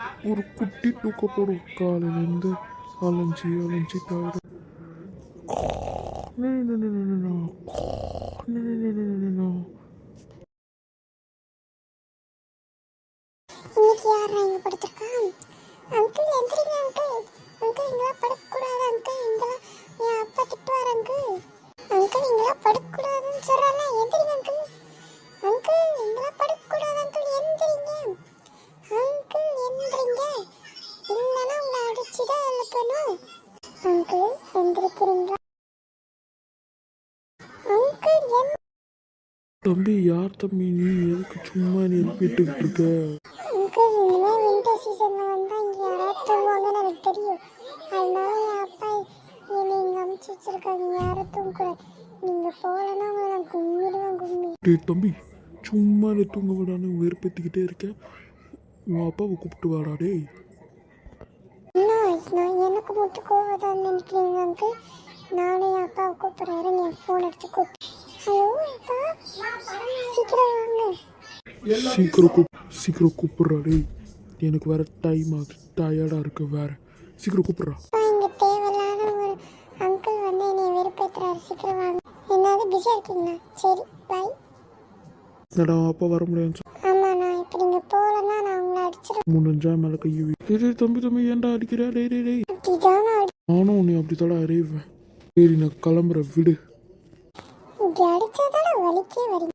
ஒரு குட்டி தூக்க போடும் காலையிலேருந்து அலைஞ்சி அலைஞ்சி டயர்டு. இன்னைக்கு யாரா இங்க படுத்திருக்கா? அங்கிள் எந்திரிங்க அங்கிள். அங்கிள் இங்கெல்லாம் படுக்கக்கூடாது அங்கிள். இங்கெல்லாம் என் அப்பா திட்டுவார் அங்கிள். அங்கிள் இங்கெல்லாம் படுக்கக்கூடாதுன்னு சொல்றாங்க. எந்திரிங்க அங்கிள். அங்கிள் இங்கெல்லாம் படுக்கக்கூடாது அங்கிள். எந்திரிங்க அங்கிள் எந்திரிங்க. இல்லைன்னா உங்களை அடிச்சுதான் எழுப்பணும். அங்கிள் எந்திரிக்கிறீங்களா? அங்கிள் தம்பி யார் தம்பி நீ? எதுக்கு சும்மா நீ எழுப்பிட்டுக்கிட்டு இருக்க? அங்கிள் இனிமேல் வின்டர் சீசனில் வந்தால் இங்கே யாராவது தூங்குவாங்கன்னு எனக்கு தெரியும். அதனால என் அப்பா என்னை இங்கே அமுச்சு வச்சிருக்காங்க. யாரும் தூங்கக்கூடாது. நீங்கள் போகலன்னா உங்களை நான் கும்பிடுவேன் கும்மி. டேய் தம்பி சும்மா நீ தூங்க விடான்னு வெறுப்பேற்றிக்கிட்டே இருக்கேன். உன் அப்பாவை கூப்பிட்டு வாடா டேய். நான் எனக்கு மட்டும் கோவதான் நினைக்கிறீங்க அங்கிள். நானும் என் அப்பாவை கூப்பிட்றேன். என் ஃபோன் எடுத்து கூப்பிட்டு. ஹலோ அப்பா, சீக்கிரம் வாங்க. சீக்கிரம் கூப்பிட்றா டேய். எனக்கு வேற டைம் ஆகுது, டயர்டாக இருக்கு வேற. சீக்கிரம் கூப்பிட்றா. இங்கே தேவையில்லாத ஒரு அங்கிள் வந்து என்னை வெறுப்பேற்றுறாரு. சீக்கிரம் வாங்க. என்னது பிஸியாக இருக்கீங்களா? சரி பாய். என்னடா அப்பா வர முடியாது. ஆமாம், நான் இப்போ நீங்கள் போகலன்னா நான் உங்களை அடிச்சிருவேன். முடிஞ்சா மேலே கையுவி. டேய் தம்பி ஏன்டா அடிக்கிறா? டேய் டேய் டேய் அப்படிதான் நானும் உன்னை அப்படி தடா அறிவேன். சரி நான் கிளம்புறேன் விடு. இப்படி அடிச்சாதானே வலிக்கே வரீங்க.